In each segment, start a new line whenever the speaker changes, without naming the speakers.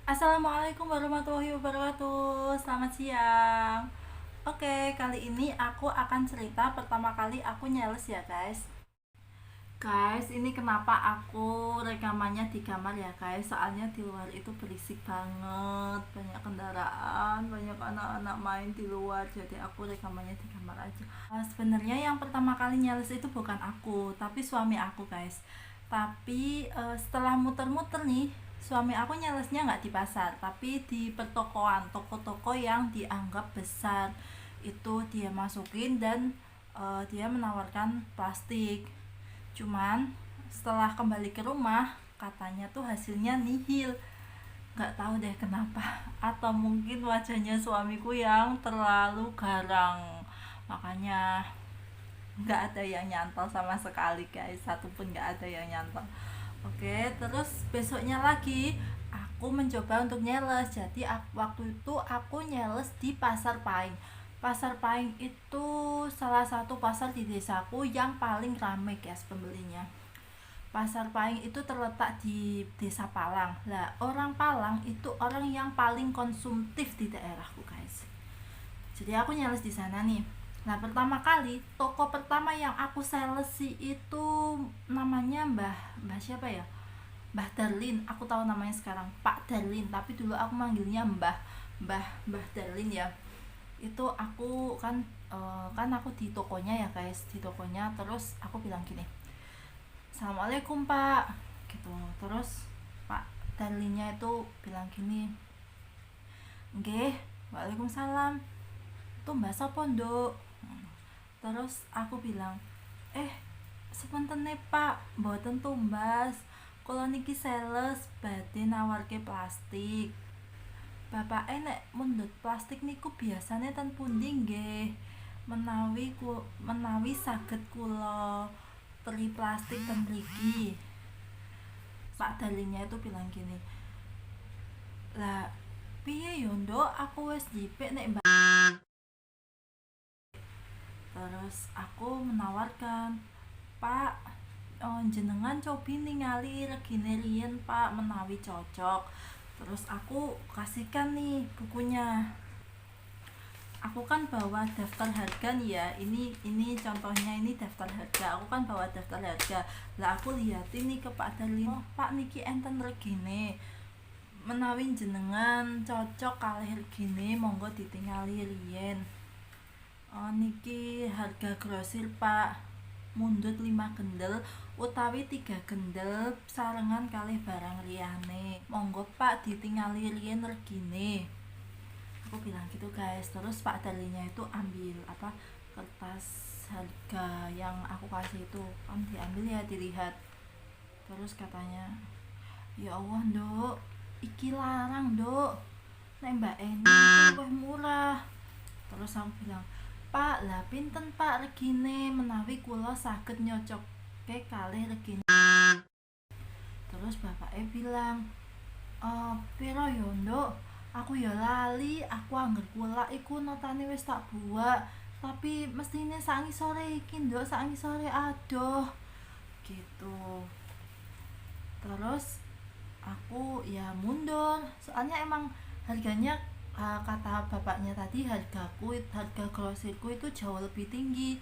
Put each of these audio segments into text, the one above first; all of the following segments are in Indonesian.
Assalamualaikum warahmatullahi wabarakatuh. Selamat siang. Oke, kali ini aku akan cerita pertama kali aku nyales ya, guys. Guys, ini kenapa aku rekamannya di kamar ya, guys? Soalnya di luar itu berisik banget, banyak kendaraan, banyak anak-anak main di luar. Jadi aku rekamannya di kamar aja. Sebenarnya yang pertama kali nyales itu bukan aku, tapi suami aku, guys. Tapi setelah muter-muter nih, suami aku nyalesnya nggak di pasar, tapi di pertokoan, toko-toko yang dianggap besar. Itu dia masukin dan dia menawarkan plastik. Cuman setelah kembali ke rumah, katanya tuh hasilnya nihil. Nggak tahu deh kenapa. Atau mungkin wajahnya suamiku yang terlalu garang. Makanya nggak ada yang nyantol sama sekali, guys. Satu pun nggak ada yang nyantol. Oke, terus besoknya lagi aku mencoba untuk nyeles. Jadi waktu itu aku nyeles di Pasar Paing. Pasar Paing itu salah satu pasar di desaku yang paling ramai, guys, pembelinya. Pasar Paing itu terletak di Desa Palang. Lah, orang Palang itu orang yang paling konsumtif di daerahku, guys. Jadi aku nyales di sana nih. Nah, pertama kali toko pertama yang aku salesi itu namanya Mbah siapa ya? Mbah Darlin. Aku tahu namanya sekarang Pak Darlin, tapi dulu aku manggilnya Mbah. Mbah Darlin ya. Itu aku kan aku di tokonya ya, guys, di tokonya. Terus aku bilang gini, Assalamualaikum Pak, gitu. Terus Pak Darlinnya itu bilang gini, nggih, Waalaikumsalam. Tumbas apa nduk? Terus aku bilang, sepunten Pak, mboten tumbas. Kula niki sales badhe nawarke plastik. Bapake nek mundhut plastik niku biasane ten pundi nggih? Menawi saged kula teri plastik ten mriki. Pak Dalinya itu bilang gini, lah piye yo nduk, aku wis jipik nek mbak. Terus aku menawarkan, Pak, jenengan cobi ningali regine riyen Pak, menawi cocok. Terus aku kasihkan nih bukunya. Aku kan bawa daftar harga nih ya. Ini contohnya, ini daftar harga. Aku kan bawa daftar harga. Lah aku liatin nih ke Pak Dalin. Oh, Pak niki enten regine. Menawi jenengan cocok kalih regine, monggo ditingali riyen. Oh, niki harga grosir Pak, mundut 5 gendel utawi 3 gendel sarengan kalih barang liyane. Monggo Pak ditingali riyen regine. Aku bilang gitu, guys. Terus Pak Dalinya itu ambil kertas harga yang aku kasih itu, kan diambil ya, dilihat. Terus katanya, ya Allah nduk, iki larang nduk, nek Mbak Eni itu lebih murah. Terus aku bilang, Pak, lah pinten Pak regine menawi kula saged nyocok ke kalih regine. Terus bapaknya bilang, piro yo nduk, aku ya lali, aku angger kula iku notane wis tak buak, tapi mestine sangi sore iki nduk, sangi sore adoh gitu. Terus aku ya mundur, soalnya emang harganya, kata bapaknya tadi, harga grosirku itu jauh lebih tinggi.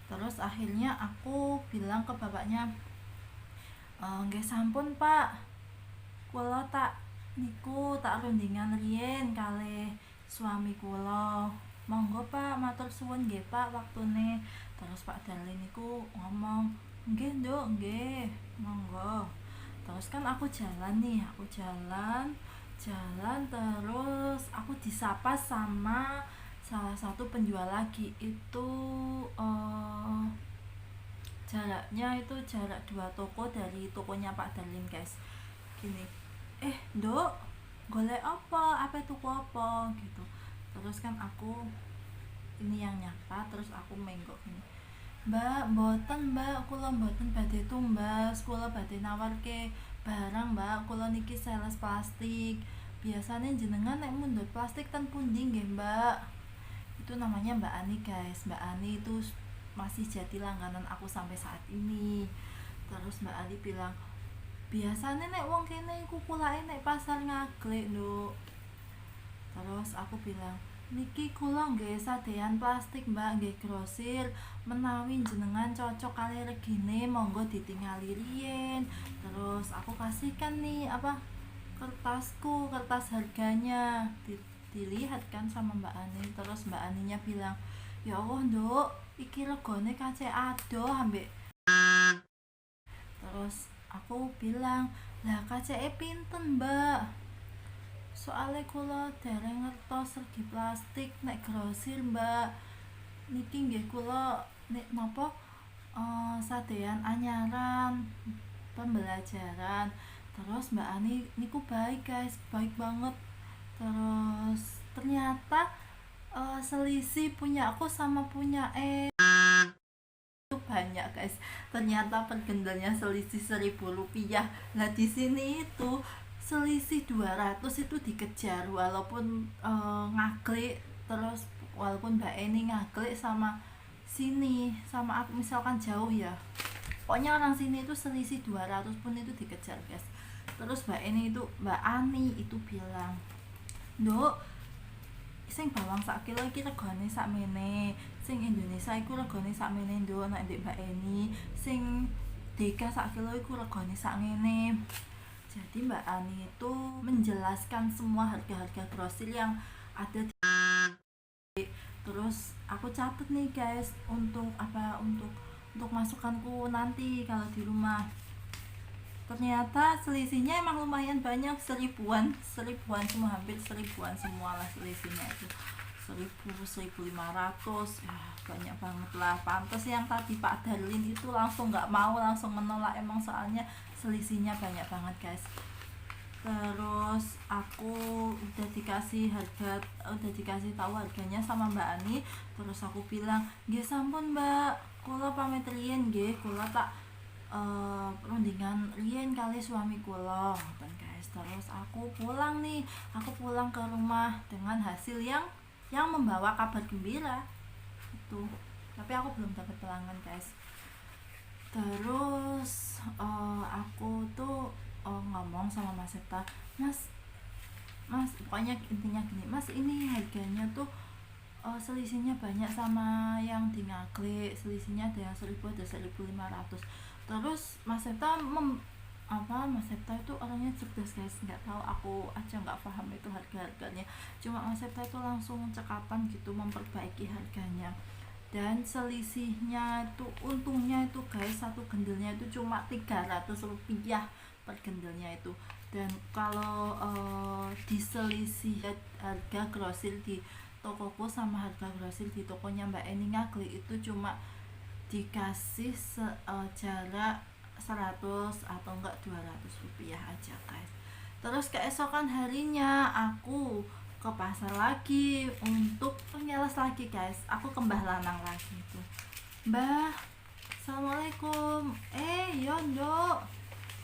Terus akhirnya aku bilang ke bapaknya, nggih sampun Pak, kula tak rundingan riyen kalih suami kula. Monggo Pak, matur suwun nggih Pak waktune. Terus Pak Darlin niku ngomong, nggih nduk, nggih, monggo. Terus kan aku jalan nih, jalan terus aku disapa sama salah satu penjual lagi. Itu jaraknya itu jarak 2 toko dari tokonya Pak Darlin, guys. Gini, nduk, golek apa tuku apa gitu. Terus kan aku ini yang nyapa, terus aku menggok ini, Mbak, mboten Mbak, kula mboten badhe tumbas, kula badhe nawarke barang Mbak, kula niki sales plastik. Biasanya jenengan nek mundhut plastik ten pundi nggih Mbak? Itu namanya Mbak Ani, guys. Mbak Ani itu masih jadi langganan aku sampai saat ini. Terus Mbak Ani bilang, biasanya nek wong kene iku kulake nek pasar Ngaglik nduk. Terus aku bilang, niki kula nggih sadean plastik mbak, nggih grosir, menawi jenengan cocok kali regine monggo ditingali riyen. Terus aku kasihkan nih apa, kertas harganya. Dilihat kan sama Mbak Ani. Terus Mbak Aninya bilang, ya Allah nduk, iki regane kace adoh ambek. Terus aku bilang, lah kaceke pinten mbak, soalnya kula dereng ngertos regi plastik nek grosir mbak, niki nggih kula nek napa sadean anyaran pembelajaran. Terus Mbak Ani niku baik guys, baik banget. Terus ternyata selisih punya aku sama punya itu banyak guys. Ternyata pergendelnya selisih 1.000 rupiah. Nah di sini itu selisih 200 itu dikejar, walaupun ngaklik. Terus walaupun Mbak Eni ngaklik sama sini sama aku misalkan jauh ya, pokoknya orang sini itu selisih 200 pun itu dikejar guys. Terus Mbak Ani itu bilang, Nduk, sing bawang sak kilo iki regane sakmene, sing Indonesia iku regane sakmene nduk nek ndek Mbak Eni, sing Deka sak kilo iku regane sakmene. Jadi Mbak Ani itu menjelaskan semua harga-harga grosir yang ada di. Terus aku catat nih guys untuk apa, untuk masukanku nanti kalau di rumah. Ternyata selisihnya emang lumayan banyak, seribuan semua, hampir seribuan semua lah selisihnya itu. 1.000, 1.500 ya, banyak banget lah. Pantes yang tadi Pak Darlin itu langsung nggak mau, langsung menolak, emang soalnya selisihnya banyak banget guys. Terus aku udah dikasih tahu harganya sama Mbak Ani. Terus aku bilang, nggih sampun Mbak, kula pamit riyen nggih, kula tak rundingan riyen kali suami kula ngoten guys. Terus aku pulang ke rumah dengan hasil yang membawa kabar gembira itu. Tapi aku belum dapat pelanggan guys. Terus aku tuh ngomong sama Mas Septa, Mas pokoknya intinya gini, Mas ini harganya tuh selisihnya banyak sama yang di Ngaglik, selisihnya ada yang 1.000, ada 1.500. Terus Mas Septa itu orangnya cerdas guys, nggak tahu, aku aja nggak paham itu harganya. Cuma Mas Septa itu langsung cekapan gitu memperbaiki harganya. Dan selisihnya itu, untungnya itu guys, satu gendelnya itu cuma 300 rupiah per gendelnya itu. Dan kalau diselisih harga grosir di tokoku sama harga grosir di tokonya Mbak Eni Ngaglik itu cuma dikasih jarak 100 atau enggak 200 rupiah aja guys. Terus keesokan harinya aku ke pasar lagi untuk nyeles lagi guys. Aku ke Mbah Lanang lagi itu, Mbah, Assalamualaikum. Yo nduk,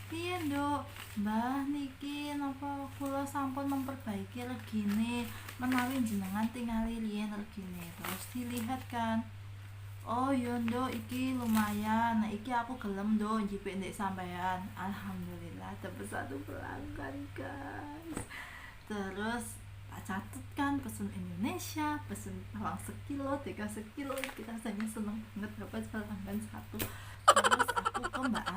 piye nduk? Mbah niki napa kula sampun memperbaiki regine, menawi jenengan tingali riyen regine. Terus dilihat kan, oh yo nduk iki lumayan. Nah iki aku gelem nduk njipik ndek sampean. Alhamdulillah dapat 1 pelanggan guys. Terus tak catet kan, pesen Indonesia, pesen bawang sekilo, Deka sekilo, kita rasanya seneng banget dapat pelanggan 1. Terus aku ke Mbak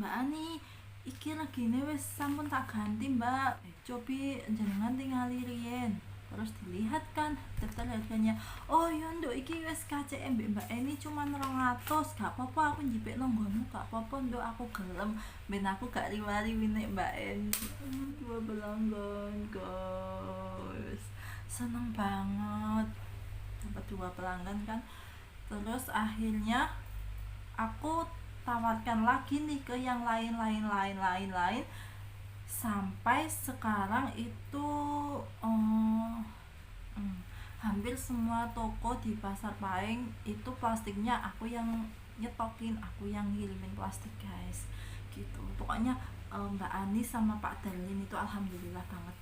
Ani, iki regine wis sampun tak ganti Mbak, cobi jenengan tingali riyen. Terus dilihat kan daftar harganya, oh iya nduk iki wis KCM Mbak Eni cuma 200, gak apa-apa aku njipik nonggomu, gak apa-apa nduk, aku gelem, ben aku gak riwari nek Mbak Eni. 2 pelanggan guys, seneng banget dapat 2 pelanggan kan. Terus akhirnya aku tawarkan lagi nih ke yang lain, sampai sekarang itu hampir semua toko di Pasar Paing itu plastiknya aku yang nyetokin, aku yang ngirimin plastik guys gitu. Pokoknya Mbak Ani sama Pak Darlin itu alhamdulillah banget.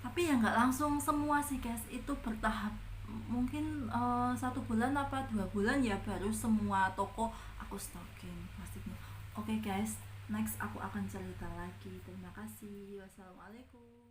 Tapi ya nggak langsung semua sih guys, itu bertahap. Mungkin 1 bulan apa 2 bulan ya baru semua toko aku stokin plastiknya. Oke guys, next aku akan cerita lagi. Terima kasih. Wassalamualaikum.